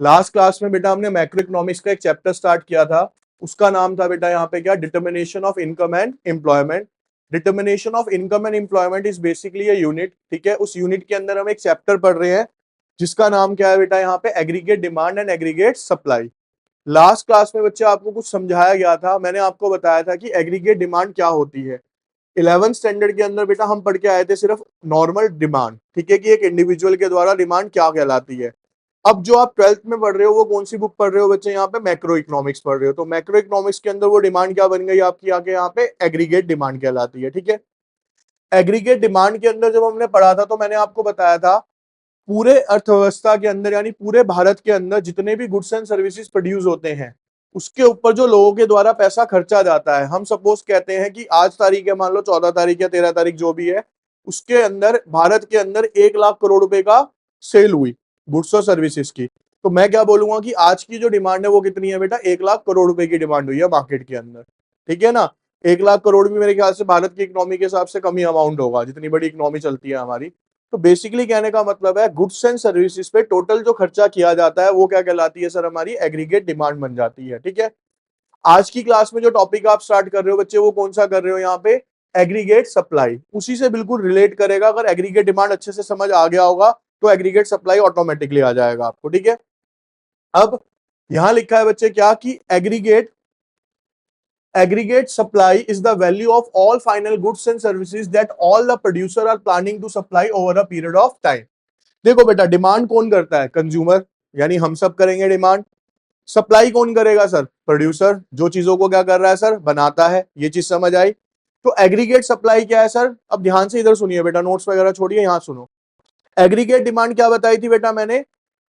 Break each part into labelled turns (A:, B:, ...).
A: Last class में बेटा हमने मैक्रो इकोनॉमिक्स का एक चैप्टर स्टार्ट किया था, उसका नाम था बेटा यहाँ पे क्या, determination of income and employment. Determination of income and employment is basically a unit, ठीक है। उस यूनिट के अंदर हम एक चैप्टर पढ़ रहे हैं जिसका नाम क्या है बेटा, यहाँ पे aggregate demand and aggregate supply. Last class में बच्चे आपको कुछ समझाया गया था, मैंने आपको बताया था कि एग्रीगेट डिमांड क्या होती है। 11th स्टैंडर्ड के अंदर बेटा हम पढ़ के आए थे सिर्फ नॉर्मल डिमांड, ठीक है, कि एक इंडिविजुअल के द्वारा डिमांड क्या कहलाती है। अब जो आप 12th में पढ़ रहे हो वो कौन सी बुक पढ़ रहे हो बच्चे, यहाँ पे मैक्रो इकोनॉमिक्स पढ़ रहे हो। तो मैक्रो इकोनॉमिक्स के अंदर वो डिमांड क्या बन गई आपकी, आके यहाँ पे एग्रीगेट डिमांड कहलाती है, ठीक है। एग्रीगेट डिमांड के अंदर जब हमने पढ़ा था तो मैंने आपको बताया था पूरे अर्थव्यवस्था के अंदर यानी पूरे भारत के अंदर जितने भी गुड्स एंड सर्विसेज प्रोड्यूस होते हैं उसके ऊपर जो लोगों के द्वारा पैसा खर्चा जाता है, हम सपोज कहते हैं कि आज तारीख है, मान लो 14 तारीख या 13 तारीख जो भी है, उसके अंदर भारत के अंदर 1 लाख करोड़ रुपए का सेल हुई गुड्स और सर्विसेज की। तो मैं क्या बोलूंगा कि आज की जो डिमांड है वो कितनी है बेटा, 1 लाख करोड़ रुपए की डिमांड हुई है मार्केट के अंदर, ठीक है ना। 1 लाख करोड़ भी मेरे ख्याल से भारत की इकोनॉमी के हिसाब से कम ही अमाउंट होगा, जितनी बड़ी इकोनॉमी चलती है हमारी। तो बेसिकली कहने का मतलब है गुड्स एंड सर्विसेज पे टोटल जो खर्चा किया जाता है वो क्या कहलाती है सर, हमारी एग्रीगेट डिमांड बन जाती है, ठीक है। आज की क्लास में जो टॉपिक आप स्टार्ट कर रहे हो बच्चे वो कौन सा कर रहे हो यहाँ पे, एग्रीगेट सप्लाई। उसी से बिल्कुल रिलेट करेगा, अगर एग्रीगेट डिमांड अच्छे से समझ आ गया होगा तो एग्रीगेट सप्लाई ऑटोमेटिकली आ जाएगा आपको, ठीक है। अब यहां लिखा है बच्चे क्या, कि aggregate supply is the value of all final goods and services that all the producer are planning to supply over a period of time। देखो बेटा, डिमांड कौन करता है, कंज्यूमर, यानी हम सब करेंगे डिमांड। सप्लाई कौन करेगा सर, प्रोड्यूसर, जो चीजों को क्या कर रहा है सर, बनाता है। ये चीज समझ आई। तो एग्रीगेट सप्लाई क्या है सर, अब ध्यान से इधर सुनिए बेटा, नोट्स वगैरह छोड़िए, यहां सुनो। एग्रीगेट डिमांड क्या बताई थी बेटा मैंने,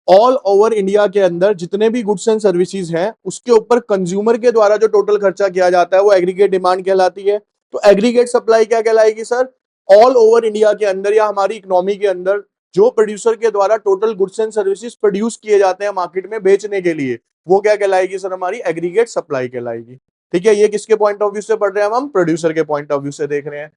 A: ऑल ओवर इंडिया के अंदर जितने भी गुड्स एंड सर्विसेज हैं उसके ऊपर कंज्यूमर के द्वारा जो टोटल खर्चा किया जाता है वो एग्रीगेट डिमांड कहलाती है। तो एग्रीगेट सप्लाई क्या कहलाएगी सर, ऑल ओवर इंडिया के अंदर या हमारी इकोनॉमी के अंदर जो प्रोड्यूसर के द्वारा total goods and services produce किए जाते हैं मार्केट में बेचने के लिए, वो क्या कहलाएगी सर, हमारी एग्रीगेट सप्लाई कहलाएगी, ठीक है। ये किसके पॉइंट ऑफ व्यू से पढ़ रहे हैं हम प्रोड्यूसर के पॉइंट ऑफ व्यू से देख रहे हैं।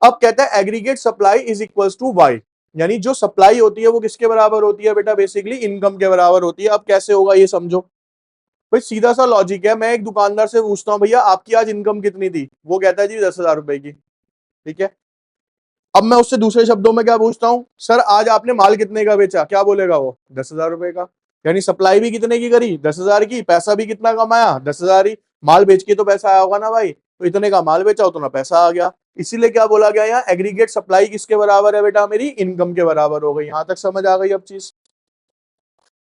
A: अब कहता है aggregate supply is equals to y, यानी जो सप्लाई होती है वो किसके बराबर होती है बेटा, बेसिकली इनकम के बराबर होती है। अब कैसे होगा ये समझो भाई, सीधा सा लॉजिक है। मैं एक दुकानदार से पूछता हूँ भैया आपकी आज इनकम कितनी थी, वो कहता है जी 10,000 रुपए की, ठीक है। अब मैं उससे दूसरे शब्दों में क्या पूछता हूँ, सर आज आपने माल कितने का बेचा, क्या बोलेगा वो, 10,000 रुपए का। यानी सप्लाई भी कितने की करी, 10,000 की, पैसा भी कितना कमाया, 10,000 ही। माल बेच के तो पैसा आया होगा ना भाई, तो इतने का माल बेचा उतना पैसा आ गया। इसीलिए क्या बोला गया यहाँ, एग्रीगेट सप्लाई किसके बराबर है बेटा, मेरी इनकम के बराबर हो गई। यहां तक समझ आ गई अब चीज।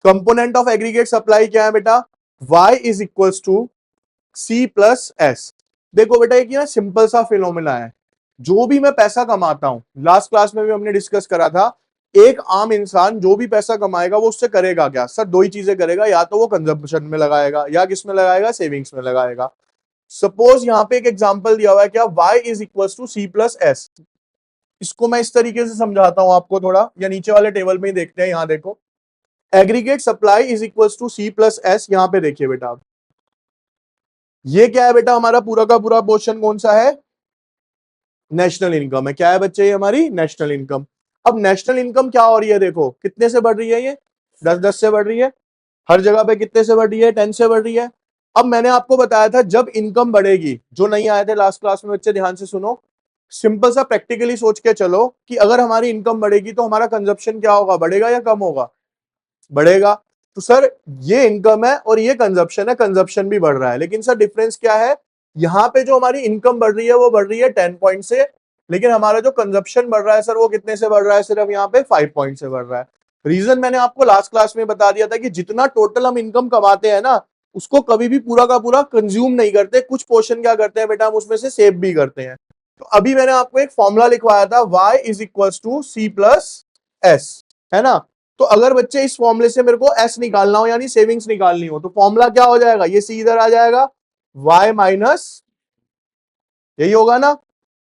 A: कंपोनेंट ऑफ एग्रीगेट सप्लाई क्या है बेटा, y is equals to C plus S. देखो बेटा एक ना सिंपल सा फिनोमिना है, जो भी मैं पैसा कमाता हूं, लास्ट क्लास में भी हमने डिस्कस करा था, एक आम इंसान जो भी पैसा कमाएगा वो उससे करेगा क्या सर, दो ही चीजें करेगा, या तो वो कंजम्पशन में लगाएगा या किस में लगाएगा, सेविंग्स में लगाएगा। सपोज यहाँ पे एक एग्जांपल दिया हुआ है क्या, y is equal to C plus S. इसको मैं इस तरीके से समझाता हूं आपको थोड़ा, या नीचे वाले टेबल में ही देखते हैं। यहां देखो, aggregate supply is equal to C plus S. यहां पे देखिए बेटा, ये क्या है बेटा, हमारा पूरा का पूरा पोर्शन कौन सा है, नेशनल इनकम है। क्या है बच्चे, ये हमारी नेशनल इनकम। अब नेशनल इनकम क्या हो रही है, देखो कितने से बढ़ रही है, ये 10-10 से बढ़ रही है। हर जगह पे कितने से बढ़ रही है, 10 से बढ़ रही है। अब मैंने आपको बताया था जब इनकम बढ़ेगी, जो नहीं आए थे लास्ट क्लास में बच्चे ध्यान से सुनो, सिंपल सा प्रैक्टिकली सोच के चलो कि अगर हमारी इनकम बढ़ेगी तो हमारा कंजप्शन क्या होगा, बढ़ेगा या कम होगा, बढ़ेगा। तो सर ये इनकम है और ये कंजप्शन है, कंजप्शन भी बढ़ रहा है, लेकिन सर डिफरेंस क्या है, यहाँ पे जो हमारी इनकम बढ़ रही है वो बढ़ रही है 10 पॉइंट से, लेकिन हमारा जो कंजप्शन बढ़ रहा है सर वो कितने से बढ़ रहा है, सिर्फ यहाँ पे 5 पॉइंट से बढ़ रहा है। रीजन मैंने आपको लास्ट क्लास में बता दिया था कि जितना टोटल हम इनकम कमाते हैं ना, उसको कभी भी पूरा का पूरा कंज्यूम नहीं करते, कुछ पोर्शन क्या करते हैं बेटा, हम उसमें से सेव भी करते हैं। तो अभी मैंने आपको एक फॉर्मूला लिखवाया था, y is equal to C plus S, है ना। तो अगर बच्चे इस फॉर्मूले से मेरे को एस निकालना हो यानी सेविंग्स निकालनी हो, तो फॉर्मूला क्या हो जाएगा, ये सी इधर आ जाएगा, y माइनस, यही होगा ना।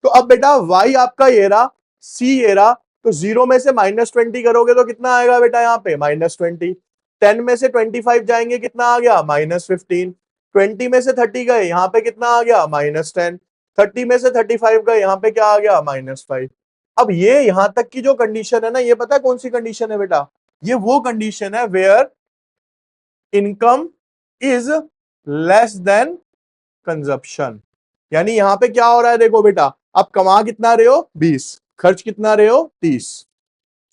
A: तो अब बेटा y आपका ये रहा, c ये रहा, तो 0 में से -20 करोगे तो कितना आएगा बेटा, यहाँ पे -20। 10 में से 25 जाएंगे, कितना आ गया, -15। 20 में से 30 गए, यहाँ पे कितना आ गया, -10। 30 में से 35 गए, यहाँ पे क्या आ गया, -5। अब ये यहां तक की जो कंडीशन है ना, ये पता है कौन सी कंडीशन है बेटा, ये वो कंडीशन है where income is less than consumption. यानी यहां पे क्या हो रहा है, देखो बेटा, आप कमा कितना रहे हो 20, खर्च कितना रहे हो 30।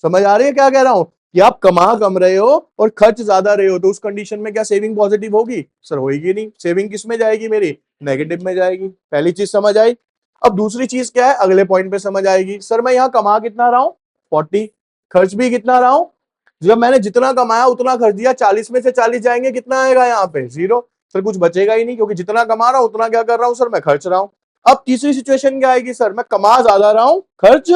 A: समझ आ रही है क्या कह रहा हूं कि आप कमा कम रहे हो और खर्च ज्यादा रहे हो, तो उस कंडीशन में क्या सेविंग पॉजिटिव होगी? सर होगी नहीं। सेविंग किस में जाएगी मेरी? नेगेटिव में जाएगी। पहली चीज समझ आई। अब दूसरी चीज क्या है, अगले पॉइंट पे समझ आएगी। सर मैं यहां कमा कितना रहा हूं 40, खर्च भी कितना रहा हूं, जब मैंने जितना कमाया उतना खर्च दिया, 40 में से 40 जाएंगे, कितना आएगा यहाँ पे? 0। सर कुछ बचेगा ही नहीं, क्योंकि जितना कमा रहा हूं उतना क्या कर रहा हूं सर, मैं खर्च रहा हूं। अब तीसरी सिचुएशन क्या आएगी, सर मैं कमा ज्यादा रहा हूं, खर्च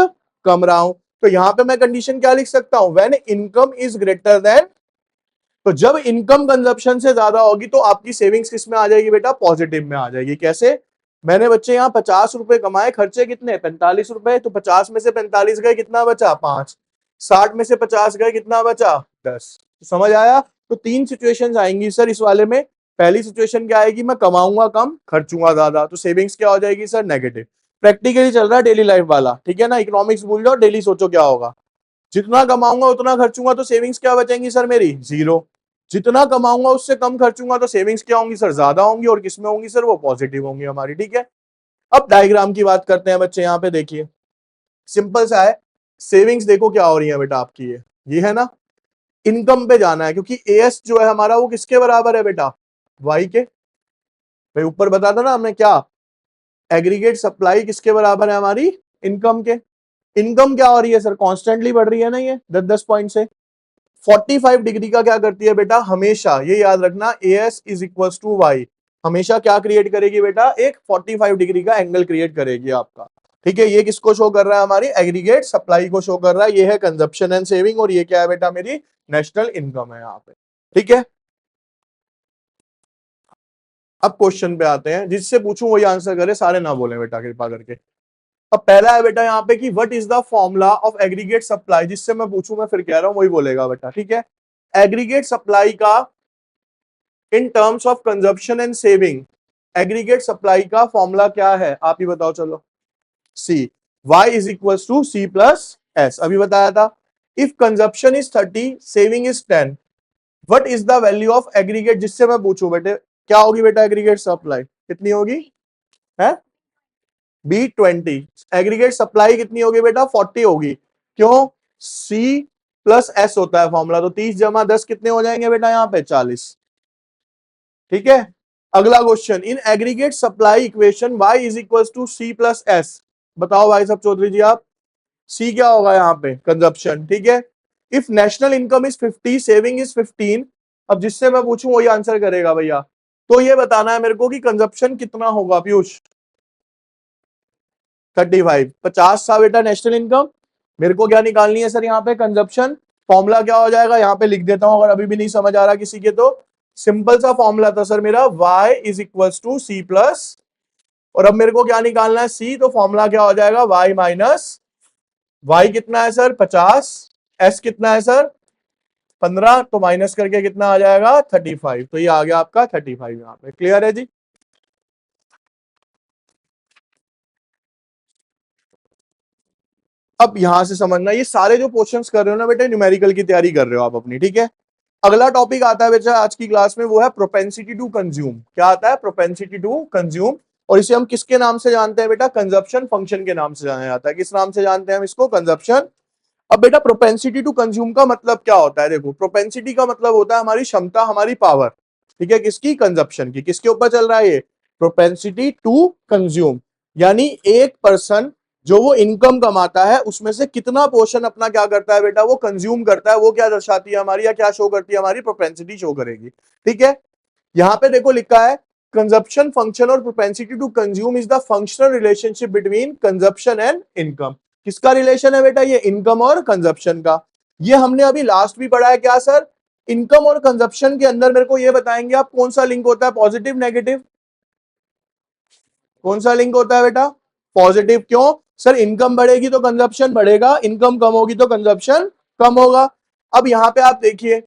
A: कम रहा हूं, तो यहां पे मैं कंडीशन क्या लिख सकता हूं, when income is greater than. तो जब इनकम कंजप्शन से ज्यादा होगी तो आपकी सेविंग्स किस में आ जाएगी बेटा? पॉजिटिव में आ जाएगी। कैसे? मैंने बच्चे यहाँ 50 रुपए कमाए, खर्चे कितने? 45 रुपए, तो 50 में से 45 गए, कितना बचा? 5। 60 में से 50 गए, कितना बचा? 10। तो समझ आया? तो 3 सिचुएशंस आएंगी सर इस वाले में। पहली सिचुएशन क्या आएगी, मैं कमाऊंगा कम, खर्चूंगा ज्यादा, तो सेविंग्स क्या हो जाएगी सर? नेगेटिव। प्रैक्टिकली चल रहा है डेली लाइफ वाला, ठीक है ना? इकोनॉमिक्स भूल जाओ, डेली सोचो क्या होगा। जितना कमाऊंगा उतना खर्चूंगा, तो सेविंग्स क्या बचेंगी सर मेरी? 0। जितना कमाऊंगा उससे कम खर्चूंगा, तो सेविंग्स क्या होंगी सर? ज्यादा होंगी। और किसमें होंगी सर? वो पॉजिटिव होंगी हमारी, ठीक है। अब डायग्राम की बात करते हैं बच्चे, यहाँ पे देखिए सिंपल सा है। सेविंग्स देखो क्या हो रही है बेटा आपकी, ये है ना। इनकम पे जाना है, क्योंकि एएस जो है हमारा वो किसके बराबर है बेटा? वाई के। भाई ऊपर बता दो ना हमने क्या, एग्रीगेट सप्लाई किसके बराबर है हमारी? इनकम के। इनकम क्या हो रही है सर? कॉन्स्टेंटली बढ़ रही है ना, ये 10-10 पॉइंट से। 45 डिग्री का क्या करती है बेटा? हमेशा ये याद रखना, AS is equal to y, हमेशा क्या क्रिएट करेगी बेटा? एक 45 डिग्री का एंगल क्रिएट करेगी आपका, ठीक है। ये किसको शो कर रहा है? हमारी एग्रीगेट सप्लाई को शो कर रहा है। ये है कंजप्शन एंड सेविंग, और ये क्या है बेटा? मेरी नेशनल इनकम है यहाँ पे, ठीक है। अब क्वेश्चन पे आते हैं, जिससे पूछूं वही आंसर करे, सारे ना बोले बेटा कृपा करके। अब पहला है बेटा यहाँ पे कि what is the formula of aggregate supply, जिससे मैं पूछूं, मैं फिर कह रहा हूं वही बोलेगा बेटा, ठीक है। एग्रीगेट सप्लाई का in terms of consumption and saving, aggregate supply का फॉर्मूला क्या है? आप ही बताओ चलो। C, Y is equal to C plus S, अभी बताया था। If consumption is 30, saving is 10, what is the value of aggregate, जिससे मैं पूछूं बेटे क्या होगी बेटा? एग्रीगेट सप्लाई कितनी होगी? है B20। एग्रीगेट सप्लाई कितनी होगी बेटा? 40 होगी। क्यों? सी प्लस एस होता है फॉर्मूला, तो 30 जमा 10 कितने हो जाएंगे बेटा? यहाँ पे 40, ठीक है। अगला question, in aggregate supply equation y is equal to C plus S, बताओ भाई सब चौधरी जी आप, सी क्या होगा यहाँ पे? कंजप्शन, ठीक है। If national income is 50, saving is 15, अब जिससे मैं पूछूं वही आंसर करेगा भैया। तो ये बताना है मेरे को कि कंजप्शन कितना होगा पीयूष? 35। 50 था बेटा नेशनल इनकम, मेरे को क्या निकालनी है सर यहाँ पे? कंजप्शन। फॉर्मूला क्या हो जाएगा? यहाँ पे लिख देता हूं, अगर अभी भी नहीं समझ आ रहा किसी के तो। सिंपल सा फॉर्मूला था सर मेरा, y is equal to C plus, और अब मेरे को क्या निकालना है? c, तो फॉर्मूला क्या हो जाएगा? y माइनस, y कितना है सर? 50, s कितना है सर? 15, तो माइनस करके कितना आ जाएगा? 35। तो ये आ गया आपका 35 यहाँ पे। क्लियर है जी? अब यहां से समझना, ये सारे जो क्वेश्चंस कर रहे हो ना बेटा, न्यूमेरिकल की तैयारी कर रहे हो आप अपनी, ठीक है। अगला टॉपिक आता है बेटा आज की क्लास में, वो है प्रोपेंसिटी टू कंज्यूम। क्या आता है? Propensity to consume. और इसे हम किसके नाम से जानते हैं बेटा? कंजप्शन फंक्शन के नाम से जाना जाता है। किस नाम से जानते हैं हम इसको? कंजप्शन। अब बेटा प्रोपेंसिटी टू कंज्यूम का मतलब क्या होता है? देखो, प्रोपेंसिटी का मतलब होता है हमारी क्षमता, हमारी पावर, ठीक है। किसकी? कंजप्शन की। किसके ऊपर चल रहा है ये? Propensity to consume. यानी एक पर्सन जो वो इनकम कमाता है उसमें से कितना पोर्शन अपना क्या करता है बेटा? वो कंज्यूम करता है। वो क्या दर्शाती है हमारी, या क्या शो करती है हमारी? प्रोपेंसिटी शो करेगी, ठीक है। यहां पे देखो लिखा है, कंजप्शन फंक्शन और propensity to consume is the functional relationship between consumption and income. किसका रिलेशन है बेटा? ये इनकम और कंजप्शन का। ये हमने अभी लास्ट भी पढ़ा है क्या सर? इनकम और कंजप्शन के अंदर मेरे को ये बताएंगे आप, कौन सा लिंक होता है? Positive negative? कौन सा लिंक होता है बेटा? पॉजिटिव। क्यों सर? इनकम बढ़ेगी तो कंजप्शन बढ़ेगा, इनकम कम होगी तो कंजप्शन कम होगा। अब यहां पे आप देखिए,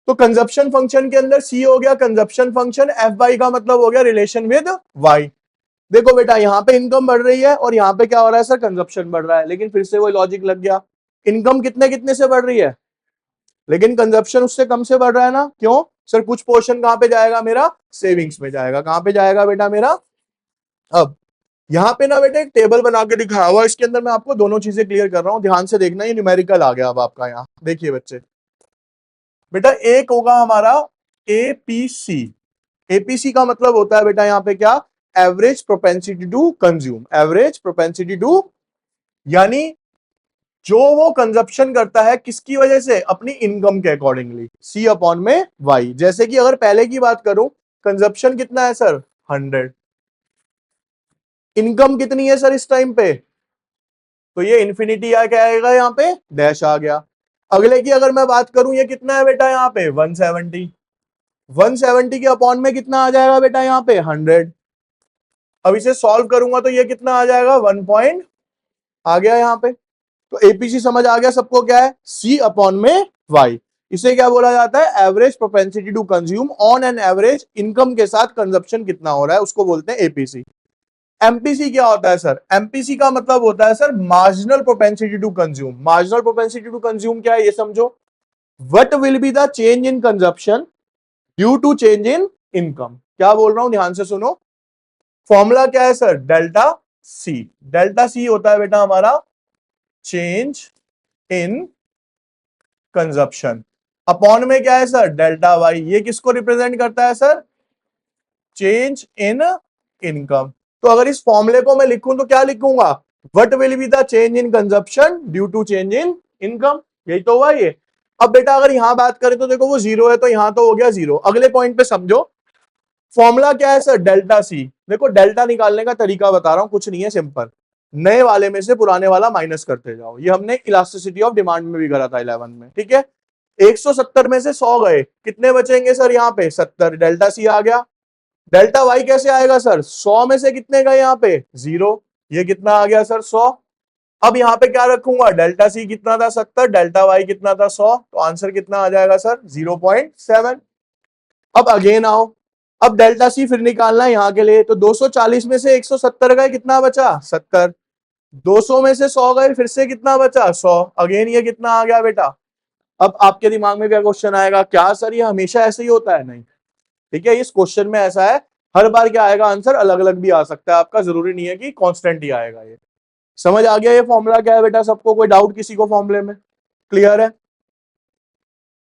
A: तो कंजप्शन फंक्शन के अंदर सी हो गया कंजप्शन फंक्शन, एफ वाई का मतलब हो गया रिलेशन विद वाई। देखो बेटा यहां पे इनकम बढ़ रही है और यहां पे क्या हो रहा है सर? कंजप्शन बढ़ रहा है। लेकिन फिर से वही लॉजिक लग गया, इनकम कितने कितने से बढ़ रही है, लेकिन कंजप्शन उससे कम से बढ़ रहा है ना। क्यों? सर कुछ पोर्शन कहां पे जाएगा मेरा, सेविंग्स में जाएगा। कहां पे जाएगा बेटा मेरा, अब यहां पे ना बेटा एक टेबल बना के दिखाया हुआ, इसके अंदर मैं आपको दोनों चीजें क्लियर कर रहा हूं, ध्यान से देखना। ये न्यूमेरिकल आ गया अब आपका, यहां देखिए बच्चे, बेटा एक होगा हमारा एपीसी। एपीसी का मतलब होता है बेटा यहां पे क्या, average propensity to consume. Average propensity to, यानी जो वो कंजप्शन करता है किसकी वजह से, अपनी इनकम के अकॉर्डिंगली, सी अपॉन में वाई। जैसे कि अगर पहले की बात करूं, कंजप्शन कितना है सर 100, इनकम कितनी है सर इस टाइम पे, तो ये इन्फिनिटी आ क्या आएगा, यहाँ पे डैश आ गया। अगले की अगर मैं बात करूं, ये कितना है बेटा यहाँ पे 170, 170 के अपॉन में कितना आ जाएगा बेटा यहाँ पे 100। अब इसे सॉल्व करूंगा तो ये कितना आ जाएगा 1 पॉइंट आ गया यहाँ पे। तो एपीसी समझ आ गया सबको, क्या है, सी अपॉन में वाई। इसे क्या बोला जाता है, average propensity to consume on an average, income के साथ कंजप्शन कितना हो रहा है उसको बोलते हैं एपीसी। एमपीसी क्या होता है सर, एमपीसी का मतलब होता है sir marginal propensity to consume. Marginal propensity to consume क्या है ये समझो, what will be the change in consumption due to change in income. क्या बोल रहा हूं ध्यान से सुनो, फॉर्मूला क्या है sir, delta C. Delta C होता है बेटा हमारा चेंज इन कंजप्शन, अपॉन में क्या है सर डेल्टा वाई। ये किसको रिप्रेजेंट करता है सर, चेंज इन इनकम। तो अगर इस फॉर्मूले को मैं लिखूं तो क्या लिखूंगा, what will be the change in consumption due to change in income, यही तो हुआ ये। अब बेटा अगर यहां बात करें तो देखो वो जीरो है, तो यहां तो हो गया जीरो। अगले पॉइंट पे समझो, फॉर्मूला क्या है सर, डेल्टा सी। देखो डेल्टा निकालने का तरीका बता रहा हूं, कुछ नहीं है, सिंपल, नए वाले में से पुराने वाला माइनस करते जाओ। ये हमने इलास्टिसिटी ऑफ डिमांड में भी करा था 11 में, ठीक है। 170 में से 100 गए, कितने बचेंगे सर यहाँ पे 70, डेल्टा सी आ गया। डेल्टा वाई कैसे आएगा सर, 100 में से कितने गए यहाँ पे 0, ये कितना आ गया सर 100। अब यहाँ पे क्या रखूंगा, डेल्टा सी कितना था 70, डेल्टा वाई कितना था 100, तो आंसर कितना आ जाएगा सर 0.7। अब अगेन आओ, अब डेल्टा सी फिर निकालना है यहाँ के लिए, तो 240 में से 170 गए, कितना बचा 70, 200 में से 100 गए, फिर से कितना बचा 100, अगेन ये कितना आ गया बेटा। अब आपके दिमाग में क्या क्वेश्चन आएगा, क्या सर ये हमेशा ऐसे ही होता है, नहीं, ठीक है, इस क्वेश्चन में ऐसा है, हर बार क्या आएगा आंसर अलग अलग भी आ सकता है आपका, जरूरी नहीं है कि कांस्टेंट ही आएगा ये। समझ आ गया ये फॉर्मूला क्या है बेटा सबको, कोई डाउट किसी को फॉर्मूले में, क्लियर है।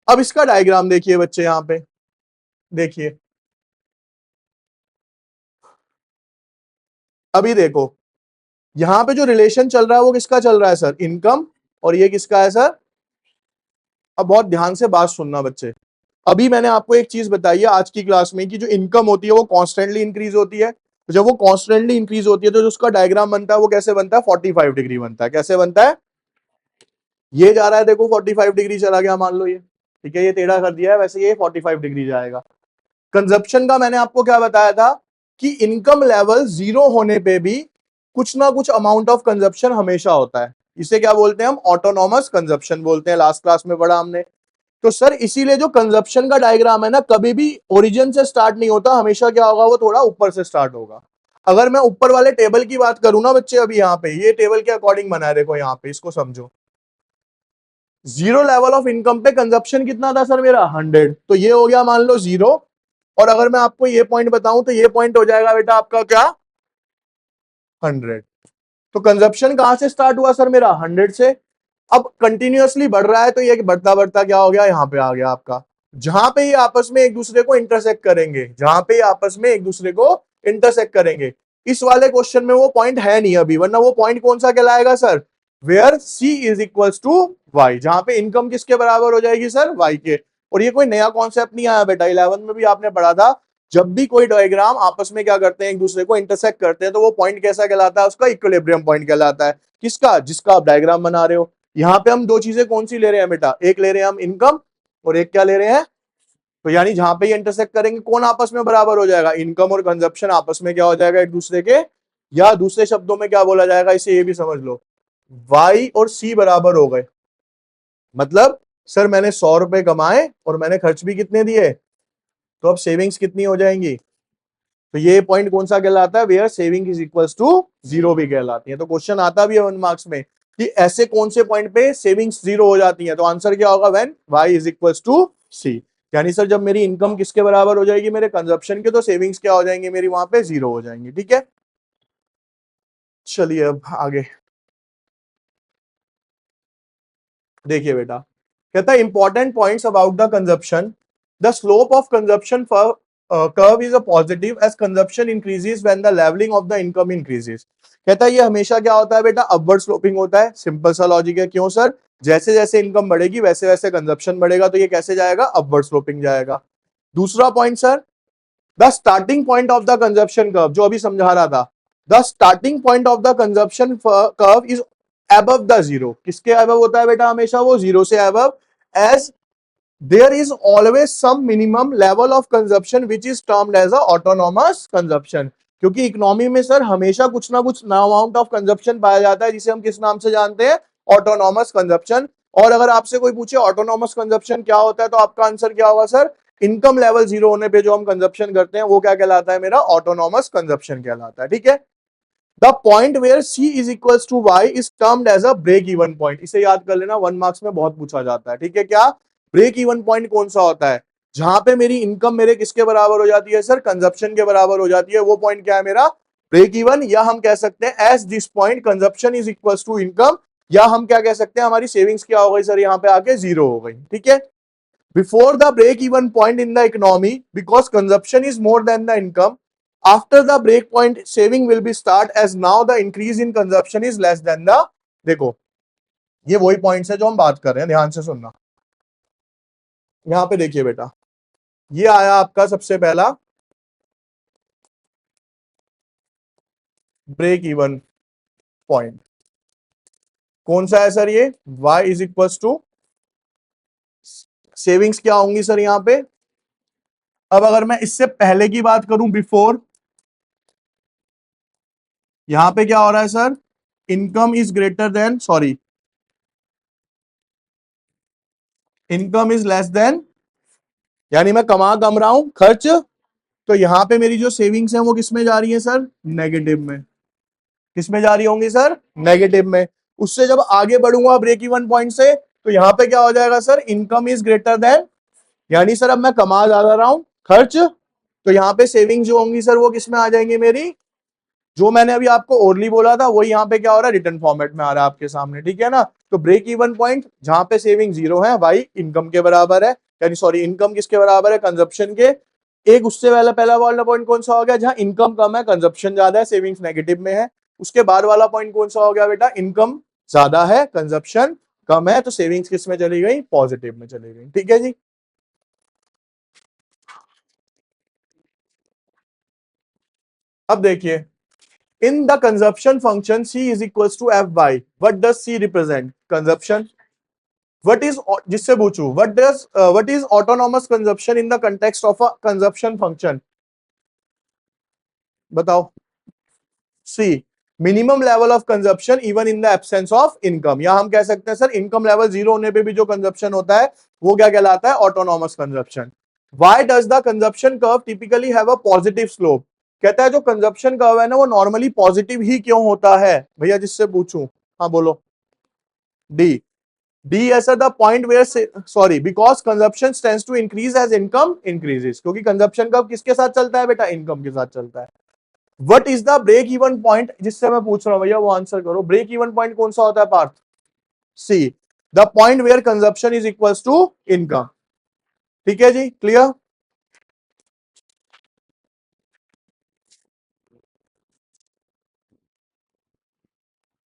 A: अब इसका डायग्राम देखिए बच्चे, यहां पे देखिए, अभी देखो यहां पे जो रिलेशन चल रहा है वो किसका चल रहा है सर, इनकम, और ये किसका है सर। अब बहुत ध्यान से बात सुनना बच्चे, अभी मैंने आपको एक चीज बताई है आज की क्लास में कि जो इनकम होती है वो कॉन्स्टेंटली इंक्रीज होती है। तो जब वो कॉन्स्टेंटली इंक्रीज होती है तो जो उसका डायग्राम बनता है वो कैसे बनता है, 45 डिग्री बनता है। कैसे बनता है, ये जा रहा है देखो 45 डिग्री चला गया मान लो ये, ठीक है, ये टेढ़ा कर दिया है, वैसे ये 45 डिग्री जाएगा। कंजप्शन का मैंने आपको क्या बताया था कि इनकम लेवल जीरो होने पे भी कुछ ना कुछ अमाउंट ऑफ कंजप्शन हमेशा होता है। इसे क्या बोलते हैं हम, ऑटोनॉमस कंजप्शन बोलते हैं, लास्ट क्लास में पढ़ा हमने। तो सर इसीलिए जो कंजप्शन का डायग्राम है ना, कभी भी ओरिजिन से स्टार्ट नहीं होता, हमेशा क्या होगा, वो थोड़ा ऊपर से स्टार्ट होगा। अगर मैं ऊपर वाले टेबल की बात करूं ना बच्चे, अभी यहाँ पे ये टेबल के अकॉर्डिंग बना है, देखो यहाँ पे इसको समझो, जीरो लेवल ऑफ इनकम पे कंजप्शन कितना था सर मेरा 100, तो ये हो गया मान लो जीरो। और अगर मैं आपको ये पॉइंट बताऊं तो ये पॉइंट हो जाएगा बेटा आपका क्या 100। तो कंजप्शन कहां से स्टार्ट हुआ सर मेरा 100 से, अब कंटिन्यूअसली बढ़ रहा है, तो ये बढ़ता बढ़ता क्या हो गया, यहाँ पे आ गया आपका। जहां पे ये आपस में एक दूसरे को इंटरसेक्ट करेंगे, जहां पे ये आपस में एक दूसरे को इंटरसेक्ट करेंगे, इस वाले क्वेश्चन में वो पॉइंट है नहीं अभी, वरना वो पॉइंट कौन सा कहलाएगा sir, where C is equals to Y, जहां पे इनकम किसके बराबर हो जाएगी सर, वाई के। और ये कोई नया कॉन्सेप्ट नहीं आया बेटा, 11 में भी आपने पढ़ा था, जब भी कोई डायग्राम आपस में क्या करते हैं, एक दूसरे को इंटरसेक्ट करते हैं, तो वो पॉइंट कैसा कहलाता है, उसका इक्विलिब्रियम पॉइंट कहलाता है। किसका, जिसका आप डायग्राम बना रहे हो। यहाँ पे हम दो चीजें कौन सी ले रहे हैं बेटा, एक ले रहे हैं हम इनकम, और एक क्या ले रहे हैं, तो यानी जहां पे ये इंटरसेक्ट करेंगे कौन आपस में बराबर हो जाएगा, इनकम और कंजप्शन आपस में क्या हो जाएगा एक दूसरे के, या दूसरे शब्दों में क्या बोला जाएगा, इसे ये भी समझ लो, वाई और सी बराबर हो गए। मतलब सर मैंने 100 रुपए कमाए और मैंने खर्च भी कितने दिए, तो अब सेविंग्स कितनी हो जाएंगी, तो ये पॉइंट कौन सा कहलाता है, where saving is equals to zero भी कहलाती है। तो क्वेश्चन आता भी है 1 मार्क्स में कि ऐसे कौन से पॉइंट पे सेविंग्स जीरो हो जाती है, तो आंसर क्या होगा, when y is equals to C. यानी सर जब मेरी इनकम किसके बराबर हो जाएगी, मेरे कंजप्शन के, तो सेविंग्स क्या हो जाएंगे मेरी वहां पे, जीरो हो जाएंगी। ठीक है, चलिए अब आगे देखिए बेटा, कहता है important points about the consumption, the slope of consumption curve is a positive as consumption increases when the levelling of the income increases. कहता है ये हमेशा क्या होता है बेटा, अपवर्ड स्लोपिंग होता है। सिंपल सा लॉजिक है, क्यों सर, जैसे जैसे इनकम बढ़ेगी वैसे वैसे कंजप्शन बढ़ेगा, तो ये कैसे जाएगा, अपवर्ड स्लोपिंग जाएगा। दूसरा point sir, the starting point of the consumption curve, जो अभी समझा रहा था, the starting point of the consumption curve is above the zero. किसके above होता है बेटा, हमेशा वो जीरो से above, as there is always some minimum level of consumption which is termed as a autonomous consumption। क्योंकि इकोनॉमी में sir हमेशा कुछ ना कुछ अमाउंट ऑफ कंजप्शन पाया जाता है, जिसे हम किस नाम से जानते हैं, ऑटोनॉमस कंजप्शन। और अगर आपसे कोई पूछे ऑटोनॉमस कंजप्शन क्या होता है, तो आपका आंसर क्या होगा सर, इनकम लेवल जीरो होने पे जो हम कंजप्शन करते हैं वो क्या कहलाता है, मेरा ऑटोनॉमस कंजप्शन कहलाता है। ठीक है, the point where C is equals to Y is termed as a break even point. इसे याद कर लेना, 1 मार्क्स में बहुत पूछा जाता है। ठीक है, क्या ब्रेक इवन पॉइंट कौन सा होता है, जहां पे मेरी इनकम मेरे किसके बराबर हो जाती है सर, कंजप्शन के बराबर हो जाती है, वो पॉइंट क्या है मेरा, ब्रेक इवन। या हम कह सकते हैं as this point consumption is equals to income, या हम क्या कह सकते हैं, हमारी सेविंग्स क्या हो गई सर, यहाँ पे आके जीरो हो गई। ठीक है, before the break even point in the economy, because consumption is more than the income, after the break point saving will be start, as now the increase in consumption is less than the, देखो ये वही points है जो हम बात कर रहे हैं, ध्यान से सुनना। यहां पे देखिए बेटा, ये आया आपका सबसे पहला ब्रेक इवन पॉइंट, कौन सा है सर, ये y is equal to savings क्या होंगी सर यहां पे। अब अगर मैं इससे पहले की बात करूं, बिफोर, यहां पे क्या हो रहा है sir, income is greater than, sorry, income is less then, यानी मैं कमा कम रहा हूं, खर्च, तो यहां पे मेरी जो सेविंग्स है वो किस में जा रही है सर, नेगेटिव में। किस में जा रही होंगी सर, नेगेटिव में। उससे जब आगे बढ़ूंगा ब्रेक इवन पॉइंट से, तो यहां पे क्या हो जाएगा sir, income is greater than, यानी सर अब मैं कमा ज्यादा रहा हूं, खर्च, तो यहाँ पे सेविंग जो होंगी सर वो किस में आ जाएंगी मेरी, जो मैंने अभी आपको ओरली बोला था वही यहाँ पे क्या हो रहा है, रिटर्न फॉर्मेट में आ रहा है आपके सामने। ठीक है ना, तो ब्रेक इवन पॉइंट जहां पे सेविंग जीरो है, वाई इनकम के बराबर है, यानी सॉरी इनकम किसके बराबर है, कंजप्शन के। एक उससे पहला पहला वाला पॉइंट कौन सा हो गया, जहां इनकम कम है, कंजप्शन ज्यादा है, सेविंग्स नेगेटिव में है। उसके बाद वाला पॉइंट कौन सा हो गया बेटा, इनकम ज्यादा है, कंजप्शन कम है, तो सेविंग्स किस में चली गई, पॉजिटिव में चली गई। ठीक है जी, अब देखिए, in the consumption function C is equals to Fy, what does C represent, consumption। what is, जिससे पूछूं, what is autonomous consumption in the context of a consumption function, बताओ। C, minimum level of consumption even in the absence of income, या हम कह सकते हैं sir income level zero होने पे भी जो कंजप्शन होता है वो क्या कहलाता है, autonomous consumption. Why does the consumption curve typically have a positive slope. कहता है जो कंजप्शन कर्व है ना वो नॉर्मली पॉजिटिव ही क्यों होता है भैया, जिससे पूछूं, हाँ बोलो। D, D S the point where, sorry, because consumption tends to increase as income increases, क्योंकि कंजप्शन कर्व किसके साथ चलता है बेटा, इनकम के साथ चलता है। What is the break even point, जिससे मैं पूछ रहा हूं भैया वो आंसर करो, ब्रेक इवन पॉइंट कौन सा होता है Parth, C, the point where consumption is equals to income. ठीक है जी, क्लियर।